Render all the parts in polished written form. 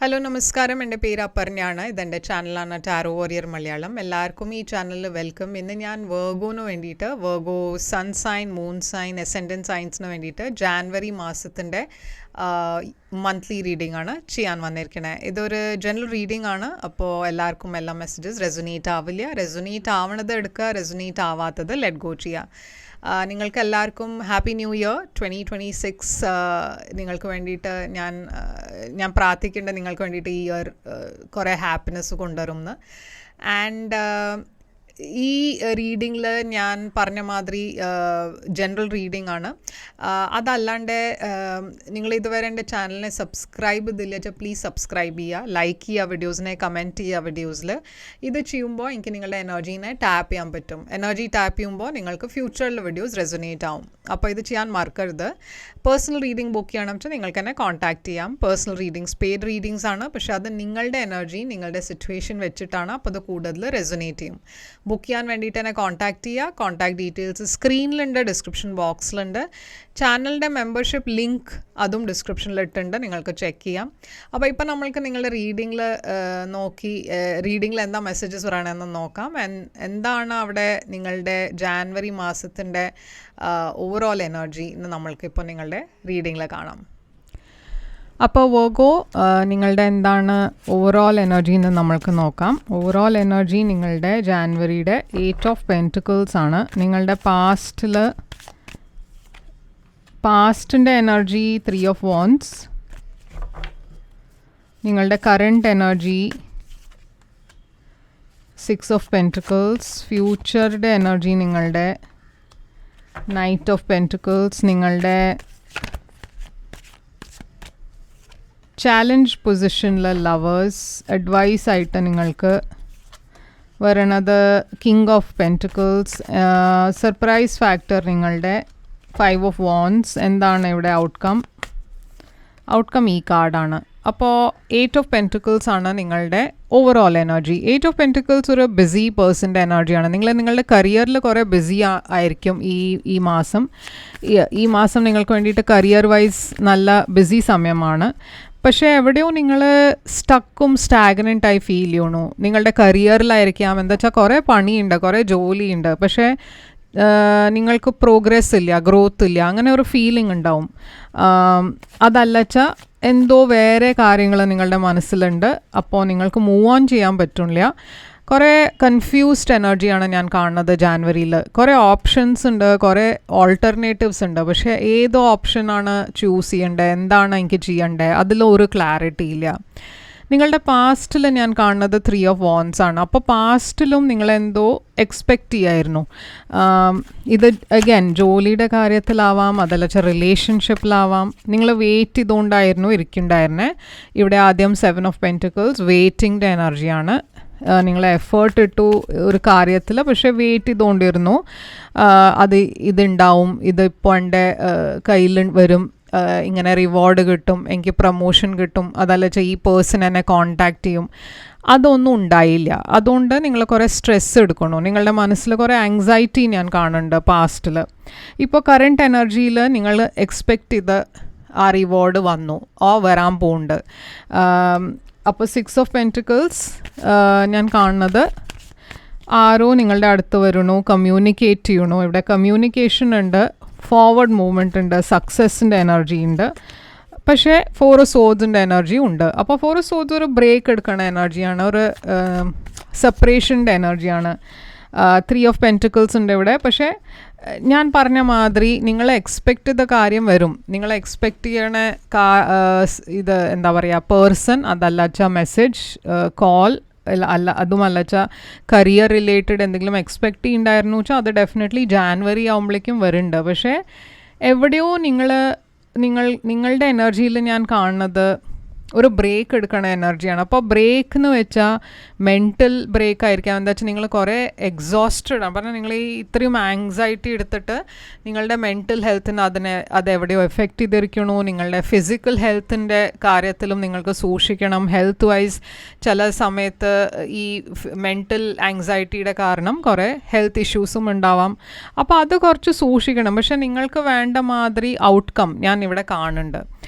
Hello നമസ്കാരം, എൻ്റെ പേര് അപർണയാണ്. ഇതെൻ്റെ ചാനലാണ് ടാരോ വാരിയർ മലയാളം. എല്ലാവർക്കും ഈ ചാനലിൽ വെൽക്കം. ഇന്ന് ഞാൻ വെർഗോന് വേണ്ടിയിട്ട്, Virgo sun sign, moon sign, ascendant സൈൻസിന് വേണ്ടിയിട്ട് ജാനുവരി മാസത്തിൻ്റെ മന്ത്ലി റീഡിംഗ് ആണ് ചെയ്യാൻ വന്നിരിക്കുന്നത്. ഇതൊരു ജനറൽ റീഡിംഗ് ആണ്. അപ്പോൾ എല്ലാവർക്കും എല്ലാ മെസ്സേജസ് റെസൊനേറ്റ് ആവില്ല. റെസൊനേറ്റ് ആവണത് എടുക്കുക, റെസൊനേറ്റ് ആവാത്തത് ലെറ്റ് ഗോ ചെയ്യുക. നിങ്ങൾക്ക് എല്ലാവർക്കും ഹാപ്പി ന്യൂ ഇയർ 2026. നിങ്ങൾക്ക് വേണ്ടിയിട്ട് ഞാൻ പ്രാർത്ഥിക്കേണ്ടത് നിങ്ങൾക്ക് വേണ്ടിയിട്ട് ഈ ഇയർ കുറേ ഹാപ്പിനെസ് കൊണ്ടുവരുമെന്ന്. ആൻഡ് ഈ റീഡിങ്ങിൽ ഞാൻ പറഞ്ഞ മാതിരി ജനറൽ റീഡിംഗ് ആണ്. അതല്ലാണ്ട് നിങ്ങൾ ഇതുവരെ എൻ്റെ ചാനലിനെ സബ്സ്ക്രൈബ് ചെയ്തില്ല വെച്ചാൽ പ്ലീസ് സബ്സ്ക്രൈബ് ചെയ്യുക, ലൈക്ക് ചെയ്യുക വീഡിയോസിനെ, കമൻറ്റ് ചെയ്യുക വീഡിയോസിൽ. ഇത് ചെയ്യുമ്പോൾ എനിക്ക് നിങ്ങളുടെ എനർജീനെ ടാപ്പ് ചെയ്യാൻ പറ്റും. എനർജി ടാപ്പ് ചെയ്യുമ്പോൾ നിങ്ങൾക്ക് ഫ്യൂച്ചറിൽ വീഡിയോസ് റെസൊനേറ്റ് ആവും. അപ്പോൾ ഇത് ചെയ്യാൻ മറക്കരുത്. പേഴ്സണൽ റീഡിംഗ് ബുക്ക് ചെയ്യണം വെച്ചാൽ നിങ്ങൾക്ക് എന്നെ കോൺടാക്റ്റ് ചെയ്യാം. പേഴ്സണൽ റീഡിങ്സ് പെയ്ഡ് റീഡിങ്സ് ആണ്, പക്ഷേ അത് നിങ്ങളുടെ എനർജി, നിങ്ങളുടെ സിറ്റുവേഷൻ വെച്ചിട്ടാണ്. അപ്പോൾ അത് കൂടുതൽ റെസൊനേറ്റ് ചെയ്യും. ബുക്ക് ചെയ്യാൻ വേണ്ടിയിട്ട് തന്നെ കോൺടാക്റ്റ് ചെയ്യുക. കോൺടാക്ട് ഡീറ്റെയിൽസ് സ്ക്രീനിലുണ്ട്, ഡിസ്ക്രിപ്ഷൻ ബോക്സിലുണ്ട്. ചാനലിൻ്റെ മെമ്പർഷിപ്പ് ലിങ്ക് അതും ഡിസ്ക്രിപ്ഷനിൽ ഇട്ടുണ്ട്, നിങ്ങൾക്ക് ചെക്ക് ചെയ്യാം. അപ്പോൾ ഇപ്പോൾ നമ്മൾക്ക് നിങ്ങളുടെ റീഡിങ്ങിൽ നോക്കി റീഡിങ്ങിൽ എന്താ മെസ്സേജസ് പറയണമെന്ന് നോക്കാം. എന്താണ് അവിടെ നിങ്ങളുടെ ജാനുവരി മാസത്തിൻ്റെ ഓവറോൾ എനർജി എന്ന് നമ്മൾക്കിപ്പോൾ നിങ്ങളുടെ റീഡിങ്ങിൽ കാണാം. അപ്പോൾ വെർഗോ നിങ്ങളുടെ എന്താണ് ഓവറോൾ എനർജി എന്ന് നമ്മൾക്ക് നോക്കാം. ഓവറോൾ എനർജി നിങ്ങളുടെ ജാനുവരിയുടെ 8 ഓഫ് പെൻറ്റിക്കിൾസ് ആണ്. നിങ്ങളുടെ പാസ്റ്റിൻ്റെ എനർജി 3 ഓഫ് വാൻഡ്സ്. നിങ്ങളുടെ കറണ്ട് എനർജി 6 ഓഫ് പെൻറ്റിക്കിൾസ്. ഫ്യൂച്ചറുടെ എനർജി നിങ്ങളുടെ നൈറ്റ് ഓഫ് പെൻറ്റിക്കിൾസ്. നിങ്ങളുടെ ചാലഞ്ച് പൊസിഷനിലെ ലവേഴ്സ്. അഡ്വൈസ് ആയിട്ട് നിങ്ങൾക്ക് വരണത് king of pentacles. Surprise factor നിങ്ങളുടെ 5 ഓഫ് വാൻഡ്സ്. എന്താണ് ഇവിടെ ഔട്ട്കം ഈ കാർഡാണ്. അപ്പോൾ 8 ഓഫ് പെൻറ്റിക്കിൾസ് ആണ് നിങ്ങളുടെ ഓവറോൾ എനർജി. 8 ഓഫ് പെൻറ്റിക്കിൾസ് ഒരു ബിസി പേഴ്സൻ്റെ എനർജിയാണ്. നിങ്ങളുടെ കരിയറിൽ കുറേ ബിസി ആയിരിക്കും ഈ മാസം നിങ്ങൾക്ക് വേണ്ടിയിട്ട് കരിയർ വൈസ് നല്ല ബിസി സമയമാണ്. പക്ഷേ എവിടെയോ നിങ്ങൾ സ്റ്റാഗ്നൻ്റായി ഫീൽ ചെയ്യണു. നിങ്ങളുടെ കരിയറിലായിരിക്കാം. എന്താ വെച്ചാൽ കുറേ പണിയുണ്ട്, കുറേ ജോലിയുണ്ട്, പക്ഷേ നിങ്ങൾക്ക് പ്രോഗ്രസ് ഇല്ല, ഗ്രോത്ത് ഇല്ല, അങ്ങനെ ഒരു ഫീലിംഗ് ഉണ്ടാവും. അതല്ലച്ചാൽ എന്തോ വേറെ കാര്യങ്ങൾ നിങ്ങളുടെ മനസ്സിലുണ്ട്. അപ്പോൾ നിങ്ങൾക്ക് മൂവ് ഓൺ ചെയ്യാൻ പറ്റില്ല. കുറേ കൺഫ്യൂസ്ഡ് എനർജിയാണ് ഞാൻ കാണുന്നത് ജാനുവരിയിൽ. കുറേ ഓപ്ഷൻസ് ഉണ്ട്, കുറേ ഓൾട്ടർനേറ്റീവ്സ് ഉണ്ട്. പക്ഷേ ഏതോ ഓപ്ഷനാണ് ചൂസ് ചെയ്യേണ്ടത്, എന്താണ് എനിക്ക് ചെയ്യേണ്ടത്, അതിലൊരു ക്ലാരിറ്റി ഇല്ല. നിങ്ങളുടെ പാസ്റ്റിൽ ഞാൻ കാണുന്നത് 3 ഓഫ് വാൻഡ്സ് ആണ്. അപ്പോൾ പാസ്റ്റിലും നിങ്ങളെന്തോ എക്സ്പെക്റ്റ് ചെയ്യായിരുന്നു. ഇത് അഗൈൻ ജോലിയുടെ കാര്യത്തിലാവാം, അതല്ല റിലേഷൻഷിപ്പിലാവാം. നിങ്ങൾ വെയിറ്റ് ചെയ്തുകൊണ്ടായിരുന്നു ഇരിക്കുന്നുണ്ടായിരുന്നേ. ഇവിടെ ആദ്യം 7 ഓഫ് പെൻറ്റിക്കിൾസ് വെയിറ്റിംഗിൻ്റെ എനർജിയാണ്. നിങ്ങൾ എഫേർട്ട് ഇട്ടു ഒരു കാര്യത്തിൽ, പക്ഷേ വെയിറ്റ് ചെയ്തുകൊണ്ടിരുന്നു. ഇതുണ്ടാവും, ഇതിപ്പോൾ എൻ്റെ കയ്യിൽ വരും, ഇങ്ങനെ റിവാർഡ് കിട്ടും, എനിക്ക് പ്രമോഷൻ കിട്ടും, അതല്ല ഈ പേഴ്സൺ എന്നെ കോൺടാക്റ്റ് ചെയ്യും. അതൊന്നും ഉണ്ടായില്ല. അതുകൊണ്ട് നിങ്ങൾ കുറേ സ്ട്രെസ് എടുക്കണു. നിങ്ങളുടെ മനസ്സിൽ കുറേ ആങ്സൈറ്റി ഞാൻ കാണുന്നുണ്ട് പാസ്റ്റിൽ. ഇപ്പോൾ കറണ്ട് എനർജിയിൽ നിങ്ങൾ എക്സ്പെക്റ്റ് ചെയ്ത ആ റിവാർഡ് വന്നു, വരാൻ പോകുന്നുണ്ട്. അപ്പോൾ 6 ഓഫ് പെൻറ്റിക്കിൾസ് ഞാൻ കാണുന്നത് ആരോ നിങ്ങളുടെ അടുത്ത് വരണു, കമ്മ്യൂണിക്കേറ്റ് ചെയ്യണു. ഇവിടെ കമ്മ്യൂണിക്കേഷൻ ഉണ്ട്, ഫോർവേഡ് മൂവ്മെൻ്റ് ഉണ്ട്, സക്സസ്സിൻ്റെ എനർജി ഉണ്ട്. പക്ഷേ 4 ഓഫ് സോഡ്സിൻ്റെ എനർജി ഉണ്ട്. അപ്പോൾ 4 ഓഫ് സോഡ്സ് ഒരു ബ്രേക്ക് എടുക്കണ എനർജിയാണ്, ഒരു സെപ്പറേഷൻ്റെ എനർജിയാണ്. 3 ഓഫ് പെൻറ്റിക്കിൾസ് ഉണ്ട് ഇവിടെ. പക്ഷേ ഞാൻ പറഞ്ഞ മാതിരി നിങ്ങൾ എക്സ്പെക്റ്റ് ചെയ്ത കാര്യം വരും. നിങ്ങൾ എക്സ്പെക്റ്റ് ചെയ്യണ ഇത് എന്താ പറയുക, പേഴ്സൺ, അതല്ല മെസ്സേജ്, കോൾ, അതുമല്ല കരിയർ റിലേറ്റഡ് എന്തെങ്കിലും എക്സ്പെക്റ്റ് ചെയ്യുന്നുണ്ടായിരുന്നു വെച്ചാൽ അത് ഡെഫിനറ്റ്ലി ജാനുവരി ആകുമ്പോഴേക്കും വരുന്നുണ്ട്. പക്ഷേ എവിടെയോ നിങ്ങളുടെ എനർജിയിൽ ഞാൻ കാണുന്നത് ഒരു ബ്രേക്ക് എടുക്കണ എനർജിയാണ്. അപ്പോൾ ബ്രേക്ക് എന്ന് വെച്ചാൽ മെൻറ്റൽ ബ്രേക്ക് ആയിരിക്കാം. എന്താ വെച്ചാൽ നിങ്ങൾ കുറേ എക്സോസ്റ്റഡ് ആണ്. പറഞ്ഞാൽ നിങ്ങൾ ഈ ഇത്രയും ആങ്സൈറ്റി എടുത്തിട്ട് നിങ്ങളുടെ മെൻറ്റൽ ഹെൽത്തിന് അതെവിടെയോ എഫക്റ്റ് ചെയ്തിരിക്കണു. നിങ്ങളുടെ ഫിസിക്കൽ ഹെൽത്തിൻ്റെ കാര്യത്തിലും നിങ്ങൾക്ക് സൂക്ഷിക്കണം. ഹെൽത്ത് വൈസ് ചില സമയത്ത് ഈ മെൻറ്റൽ ആങ്സൈറ്റിയുടെ കാരണം കുറേ ഹെൽത്ത് ഇഷ്യൂസും ഉണ്ടാവാം. അപ്പോൾ അത് കുറച്ച് സൂക്ഷിക്കണം. പക്ഷേ നിങ്ങൾക്ക് വേണ്ട മാതിരി ഔട്ട്കം ഞാൻ ഇവിടെ കാണുന്നുണ്ട്.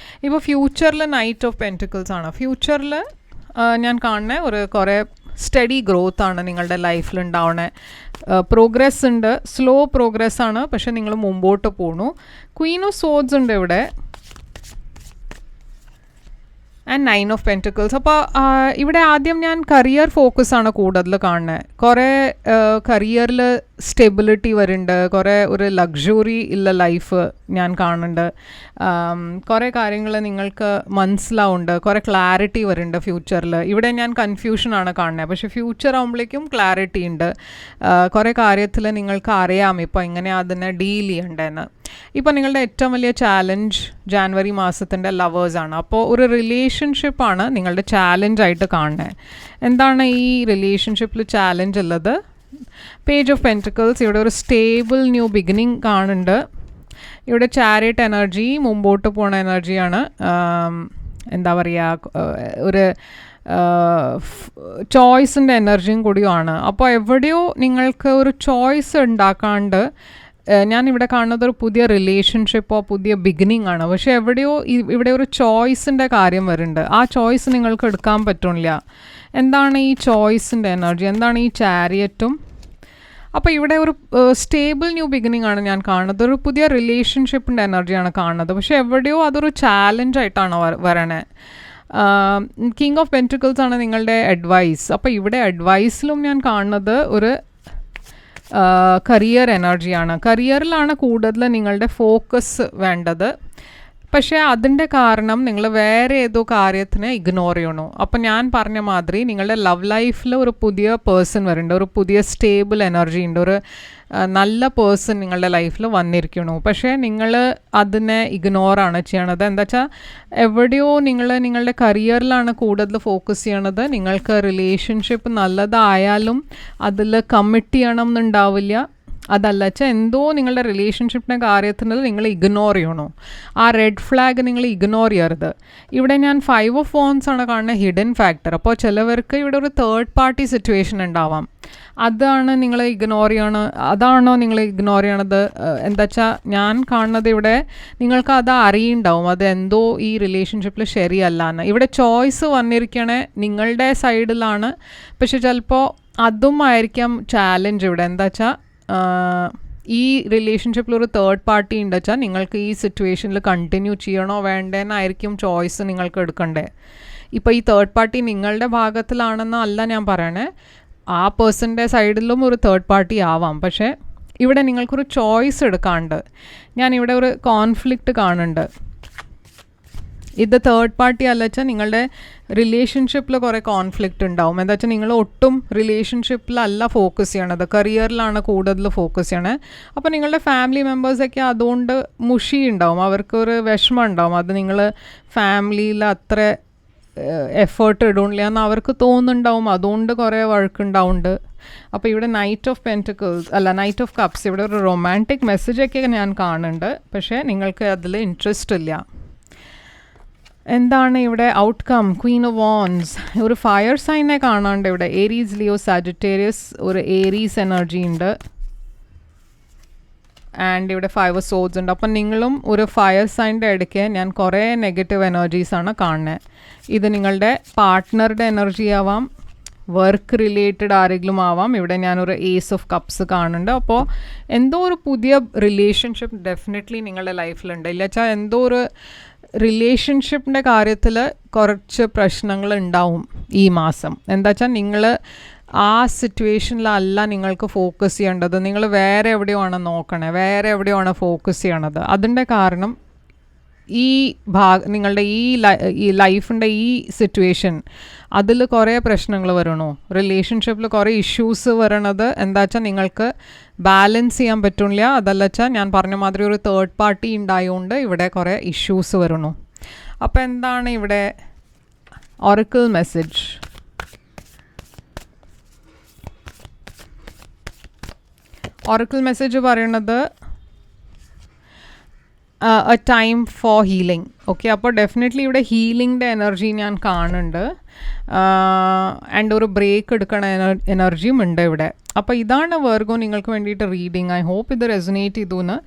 ഇപ്പോൾ ഫ്യൂച്ചറിൽ നൈറ്റ് ഓഫ് പെൻറ്റിക്കിൾസ് പെൻറ്റിക്കിൾസ് ആണ്. ഫ്യൂച്ചറിൽ ഞാൻ കാണുന്ന ഒരു കുറേ സ്റ്റഡി ഗ്രോത്ത് ആണ് നിങ്ങളുടെ ലൈഫിൽ ഉണ്ടാവണേ. പ്രോഗ്രസ് ഉണ്ട്, സ്ലോ പ്രോഗ്രസ് ആണ്, പക്ഷെ നിങ്ങൾ മുമ്പോട്ട് പോണു. ക്വീൻ ഓഫ് സോഡ്സ് ഉണ്ട് ഇവിടെ, ആൻഡ് 9 ഓഫ് പെൻറ്റിക്കിൾസ്. അപ്പോൾ ഇവിടെ ആദ്യം ഞാൻ കരിയർ ഫോക്കസാണ് കൂടുതൽ കാണുന്നത്. കുറേ കരിയറിൽ സ്റ്റെബിലിറ്റി വരുന്നുണ്ട്, കുറേ ഒരു ലക്ഷറി ഉള്ള ലൈഫ് ഞാൻ കാണുന്നുണ്ട്. കുറേ കാര്യങ്ങൾ നിങ്ങൾക്ക് മനസ്സിലാവുന്നുണ്ട്, കുറേ ക്ലാരിറ്റി വരുന്നുണ്ട് ഫ്യൂച്ചറിൽ. ഇവിടെ ഞാൻ കൺഫ്യൂഷനാണ് കാണുന്നത്, പക്ഷേ ഫ്യൂച്ചർ ആകുമ്പോഴേക്കും ക്ലാരിറ്റി ഉണ്ട്. കുറേ കാര്യത്തിൽ നിങ്ങൾക്ക് അറിയാം ഇപ്പോൾ എങ്ങനെ അതിനെ ഡീൽ ചെയ്യണ്ടെന്ന്. ഇപ്പോൾ നിങ്ങളുടെ ഏറ്റവും വലിയ ചാലഞ്ച് ജാനുവരി മാസത്തിൻ്റെ ലവേഴ്സാണ്. അപ്പോൾ ഒരു റിലേഷൻഷിപ്പാണ് നിങ്ങളുടെ ചാലഞ്ചായിട്ട് കാണുന്നത്. എന്താണ് ഈ റിലേഷൻഷിപ്പിൽ ചാലഞ്ച് ഉള്ളത്? Page of pentacles. ഇവിടെ ഒരു സ്റ്റേബിൾ ന്യൂ ബിഗിനിങ് കാണുന്നുണ്ട്. ഇവിടെ ചാരിയറ്റ് എനർജി, മുമ്പോട്ട് പോണ എനർജിയാണ്. എന്താ പറയുക, ഒരു ചോയ്സിൻ്റെ എനർജിയും കൂടിയുമാണ്. അപ്പോൾ എവിടെയോ നിങ്ങൾക്ക് ഒരു ചോയ്സ് ഉണ്ടാക്കാണ്ട് ഞാനിവിടെ കാണുന്നത് ഒരു പുതിയ റിലേഷൻഷിപ്പോ പുതിയ ബിഗിനിങ് ആണ്. പക്ഷേ എവിടെയോ ഇവിടെ ഒരു ചോയ്സിൻ്റെ കാര്യം വരുന്നുണ്ട്. ആ ചോയ്സ് നിങ്ങൾക്ക് എടുക്കാൻ പറ്റില്ല. എന്താണ് ഈ ചോയ്സിൻ്റെ എനർജി? എന്താണ് ഈ ചാരിയറ്റും? അപ്പോൾ ഇവിടെ ഒരു സ്റ്റേബിൾ ന്യൂ ബിഗിനിങ് ആണ് ഞാൻ കാണുന്നത്. ഒരു പുതിയ റിലേഷൻഷിപ്പിൻ്റെ എനർജിയാണ് കാണുന്നത്. പക്ഷേ എവിടെയോ അതൊരു ചാലഞ്ചായിട്ടാണ് വരണേ. കിങ് ഓഫ് പെൻറ്റിക്കിൾസ് ആണ് നിങ്ങളുടെ അഡ്വൈസ്. അപ്പോൾ ഇവിടെ അഡ്വൈസിലും ഞാൻ കാണുന്നത് ഒരു കരിയർ എനർജിയാണ്. കരിയറിലാണ് കൂടുതൽ നിങ്ങളുടെ ഫോക്കസ് വേണ്ടത്. പക്ഷേ അതിൻ്റെ കാരണം നിങ്ങൾ വേറെ ഏതോ കാര്യത്തിനെ ഇഗ്നോർ ചെയ്യണു. അപ്പോൾ ഞാൻ പറഞ്ഞ മാതിരി നിങ്ങളുടെ ലവ് ലൈഫിൽ ഒരു പുതിയ പേഴ്സൺ വരുന്നുണ്ട്, ഒരു പുതിയ സ്റ്റേബിൾ എനർജി ഉണ്ട്, ഒരു നല്ല പേഴ്സൺ നിങ്ങളുടെ ലൈഫിൽ വന്നിരിക്കണു. പക്ഷേ നിങ്ങൾ അതിനെ ഇഗ്നോറാണ് ചെയ്യണത്. എന്താ വെച്ചാൽ എവിടെയോ നിങ്ങളുടെ കരിയറിലാണ് കൂടുതൽ ഫോക്കസ് ചെയ്യണത്. നിങ്ങൾക്ക് റിലേഷൻഷിപ്പ് നല്ലതായാലും അതിൽ കമ്മിറ്റ് ചെയ്യണം എന്നുണ്ടാവില്ല. അതല്ല വെച്ചാൽ എന്തോ നിങ്ങളുടെ റിലേഷൻഷിപ്പിൻ്റെ കാര്യത്തിൽ നിങ്ങൾ ഇഗ്നോർ ചെയ്യണോ. ആ റെഡ് ഫ്ലാഗ് നിങ്ങൾ ഇഗ്നോർ ചെയ്യരുത്. ഇവിടെ ഞാൻ 5 ഓഫ് വോൺസ് ആണ് കാണുന്നത്, ഹിഡൻ ഫാക്ടർ. അപ്പോൾ ചിലവർക്ക് ഇവിടെ ഒരു തേർഡ് പാർട്ടി സിറ്റുവേഷൻ ഉണ്ടാവാം. അതാണ് നിങ്ങൾ ഇഗ്നോർ ചെയ്യണം. അതാണോ നിങ്ങൾ ഇഗ്നോർ ചെയ്യണത്? എന്താ വെച്ചാൽ ഞാൻ കാണുന്നത് ഇവിടെ നിങ്ങൾക്ക് അത് അറിയുണ്ടാവും, അത് എന്തോ ഈ റിലേഷൻഷിപ്പിൽ ശരിയല്ല എന്ന്. ഇവിടെ ചോയ്സ് വന്നിരിക്കണേ നിങ്ങളുടെ സൈഡിലാണ്. പക്ഷെ ചിലപ്പോൾ അതും ആയിരിക്കാം ചാലഞ്ച് ഇവിടെ. എന്താ വെച്ചാൽ ഈ റിലേഷൻഷിപ്പിൽ ഒരു തേർഡ് പാർട്ടി ഉണ്ട് വെച്ചാൽ നിങ്ങൾക്ക് ഈ സിറ്റുവേഷനിൽ കണ്ടിന്യൂ ചെയ്യണോ വേണ്ടേന്നായിരിക്കും ചോയ്സ് നിങ്ങൾക്ക് എടുക്കണ്ടേ. ഇപ്പോൾ ഈ തേർഡ് പാർട്ടി നിങ്ങളുടെ ഭാഗത്തിലാണെന്നല്ല ഞാൻ പറയണേ, ആ പേഴ്സൻ്റെ സൈഡിലും ഒരു തേർഡ് പാർട്ടി ആവാം. പക്ഷേ ഇവിടെ നിങ്ങൾക്കൊരു ചോയ്സ് എടുക്കാണ്ട് ഞാനിവിടെ ഒരു കോൺഫ്ലിക്റ്റ് കാണുന്നുണ്ട്. ഇത് തേർഡ് പാർട്ടി അല്ല വെച്ചാൽ നിങ്ങളുടെ റിലേഷൻഷിപ്പിൽ കുറേ കോൺഫ്ലിക്റ്റ് ഉണ്ടാവും. എന്താ വെച്ചാൽ നിങ്ങൾ ഒട്ടും റിലേഷൻഷിപ്പിലല്ല ഫോക്കസ് ചെയ്യണത്, കരിയറിലാണ് കൂടുതൽ ഫോക്കസ് ചെയ്യണത്. അപ്പോൾ നിങ്ങളുടെ ഫാമിലി മെമ്പേഴ്സൊക്കെ അതുകൊണ്ട് മുഷി ഉണ്ടാവും, അവർക്കൊരു വിഷമം ഉണ്ടാവും. അത് നിങ്ങൾ ഫാമിലിയിൽ അത്ര എഫേർട്ട് ഇടില്ല എന്ന് അവർക്ക് തോന്നുന്നുണ്ടാവും, അതുകൊണ്ട് കുറേ വഴക്കുണ്ടാവുന്നുണ്ട്. അപ്പോൾ ഇവിടെ നൈറ്റ് ഓഫ് പെൻറ്റിക്കിൾസ് അല്ല, നൈറ്റ് ഓഫ് കപ്സ്, ഇവിടെ ഒരു റൊമാൻറ്റിക് മെസ്സേജൊക്കെ ഞാൻ കാണുന്നുണ്ട്. പക്ഷേ നിങ്ങൾക്ക് അതിൽ ഇൻട്രസ്റ്റ് ഇല്ല. എന്താണ് ഇവിടെ ഔട്ട്കം? Queen of wands. ഒരു ഫയർ സൈനെ കാണാണ്ട് ഇവിടെ ഏരീസ്, ലിയോ, സാജിറ്റേറിയസ്, ഒരു ഏരീസ് എനർജി ഉണ്ട്. ആൻഡ് ഇവിടെ 5 ഓഫ് സോഡ്സ് ഉണ്ട്. അപ്പം നിങ്ങളും ഒരു ഫയർ സൈൻ്റെ ഇടയ്ക്ക് ഞാൻ കുറേ നെഗറ്റീവ് എനർജീസാണ് കാണുന്നത്. ഇത് നിങ്ങളുടെ പാർട്ട്ണറുടെ എനർജി ആവാം, വർക്ക് റിലേറ്റഡ് ആരെങ്കിലും ആവാം. ഇവിടെ ഞാനൊരു ഏസ് ഓഫ് കപ്സ് കാണുന്നുണ്ട്. അപ്പോൾ എന്തോ ഒരു പുതിയ റിലേഷൻഷിപ്പ് ഡെഫിനറ്റ്ലി നിങ്ങളുടെ ലൈഫിലുണ്ട്. ഇല്ല വെച്ചാൽ എന്തോ ഒരു റിലേഷൻഷിപ്പിൻ്റെ കാര്യത്തിൽ കുറച്ച് പ്രശ്നങ്ങൾ ഉണ്ടാവും ഈ മാസം. എന്താ വെച്ചാൽ നിങ്ങൾ ആ സിറ്റുവേഷനിലല്ല നിങ്ങൾക്ക് ഫോക്കസ് ചെയ്യേണ്ടത്, നിങ്ങൾ വേറെ എവിടെയാണ് നോക്കണേ, വേറെ എവിടെയാണ് ഫോക്കസ് ചെയ്യണത്. അതിൻ്റെ കാരണം ഈ നിങ്ങളുടെ ഈ ലൈഫിൻ്റെ ഈ സിറ്റുവേഷൻ അതിൽ കുറേ പ്രശ്നങ്ങൾ വരണോ, റിലേഷൻഷിപ്പിൽ കുറേ ഇഷ്യൂസ് വരണത് എന്താ വെച്ചാൽ നിങ്ങൾക്ക് ബാലൻസ് ചെയ്യാൻ പറ്റില്ല. അതല്ല വെച്ചാൽ ഞാൻ പറഞ്ഞ മാതിരി ഒരു തേർഡ് പാർട്ടി ഉണ്ടായതുകൊണ്ട് ഇവിടെ കുറേ ഇഷ്യൂസ് വരണു. അപ്പോൾ എന്താണ് ഇവിടെ ഒറക്കിൾ മെസ്സേജ്? ഒറക്കിൾ മെസ്സേജ് പറയണത് A time for healing. Okay, അപ്പോൾ ഡെഫിനറ്റ്ലി ഇവിടെ ഹീലിംഗിൻ്റെ എനർജി ഞാൻ കാണുന്നുണ്ട്. ആൻഡ് ഒരു ബ്രേക്ക് എടുക്കണ എനർജിയും ഉണ്ട് ഇവിടെ. അപ്പോൾ ഇതാണ് വെർഗോ നിങ്ങൾക്ക് വേണ്ടിയിട്ട് റീഡിങ്. ഐ ഹോപ്പ് ഇത് റെസൊനേറ്റ് ചെയ്തു എന്ന്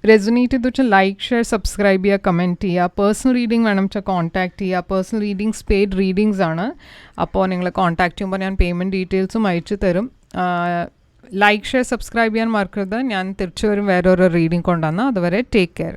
റെസൊനേറ്റ് ചെയ്ത് വെച്ചാൽ ലൈക്ക് ഷെയർ സബ്സ്ക്രൈബ് ചെയ്യുക, കമൻറ്റ് ചെയ്യുക. പേഴ്സണൽ റീഡിംഗ് വേണം വെച്ചാൽ കോൺടാക്ട് ചെയ്യുക. പേഴ്സണൽ റീഡിങ്സ് പെയ്ഡ് റീഡിങ്സ് ആണ്. അപ്പോൾ നിങ്ങൾ കോൺടാക്ട് ചെയ്യുമ്പോൾ ഞാൻ പേയ്മെൻറ്റ് ഡീറ്റെയിൽസും അയച്ചു തരും. ലൈക്ക് ഷെയർ സബ്സ്ക്രൈബ് ചെയ്യാൻ മറക്കരുത്. ഞാൻ തിരിച്ചു വരും വേറൊരു റീഡിംഗ് കൊണ്ടുവന്നാൽ. അതുവരെ ടേക്ക് കെയർ.